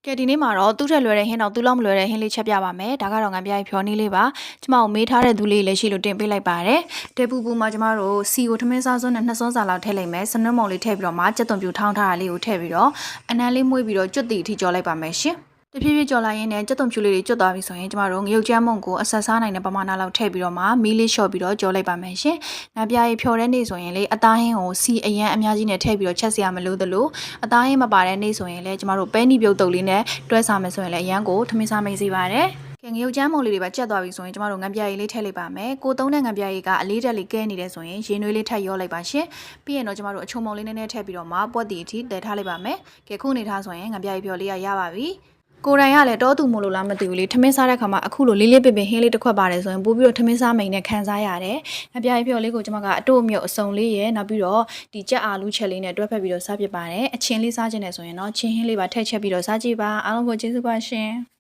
ကဲဒီနေ့မှာတော့သူ့ထက်လွယ်တဲ့ဟင်းတော့သူ့လောက်မလွယ်တဲ့ဟင်းလေးချက်ပြပါမယ်ဒါကတော့ငံပြားဖြော်နည်းလေးပါကျမတို့မေးထားတဲ့သူလေးလည်းရှိလို့တင်ပေးလိုက်ပါတယ်တေပူပူမှာကျမတို့စီကိုထမင်းစားစွန်းနဲ့2စွန်းစာလောက်ထည့်လိုက်မယ်စနွှဲမုံလေးထည့်ပြီးတော့မှကြက်သွန်ပြူထောင်းထားတာလေးကိုထည့်ပြီးတော့အနံလေးမွေးပြီးတော့ကျွတ်တီအထိကြော်လိုက်ပါမယ်ရှင်တဖြည်းဖြည်းကြော်လိုက်ရင်းနဲ့ကြက်သွန်ဖြူလေးတွေကျွတ်သွားပြီဆိုရင်ကျမတို့ငရုတ်ကြမ်းမုံကိုအဆက်စားနိုင်တဲ့ပမာဏလောက်ထည့်ပြီးတော့မှမီးလေးလျှော့ပြီးတော့ကြော်လိုက်ပါမယ်ရှင်။ငံပြားရေးဖြော်တဲ့နေ့ဆိုရင်လေအသားဟင်းကိုစီအရန်အများကြီးနဲ့ထည့်ပြီးတော့ချက်စရာမလိုသလိုအသားဟင်းမပါတဲ့နေ့ဆိုရင်လေကျမတို့ပဲနီပြုတ်တုပ်လေးနဲ့တွဲစားမယ်ဆိုရင်လည်းအရန်ကိုထမင်းစားမိတ်စေပါတယ်။ကဲငရုတ်ကြမ်းမုံလေးတွေပါချက်သွားပြီဆိုရင်ကျမတို့ငံပြားရည်လေးထည့်လိုက်ပါမယ်ကိုသုံးတဲ့ငံပြားရည်ကအလေးတက်လေးကဲနေတယ်ဆိုရင်ရေနွေးလေးထပ်ရောလိုက်ပါရှင်ပြီးရင်တော့ကျမတို့အချုံမုံလေးနည်းနည်းထည့်ပြီးတော့မှပွက်တီအထိတည်ထားလိုက်ပါမယ်ကဲခုနေထားဆိုရင်ငံပြားရည်ဖြော်လေးရပါပြီကိုတိုင်ရလည်းတောသူမို့လို့လားမသိဘူးလေထမင်းစားတဲ့ခါမှာအခုလိုလေးလေးပင်ပင်ဟင်းလေးတစ်ခွက်ပါတယ်ဆိုရင်ပို့ပြီးတော့ထမင်းစားမိန်နဲ့ခံစားရတယ်။ငပြားဖြော်လေးကိုကျွန်မကအတို့အမြုပ်အစုံလေးရယ်နောက်ပြီးတော့ဒီကြက်အာလူးချက်လေးနဲ့တွဲဖက်ပြီးတော့စားဖြစ်ပါတယ်။အချင်းလေးစားခြင်းနဲ့ဆိုရင်တော့ချင်းဟင်းလေးပါထည့်ချက်ပြီးတော့စားကြည့်ပါအားလုံးကိုကျေးဇူးပါရှင်။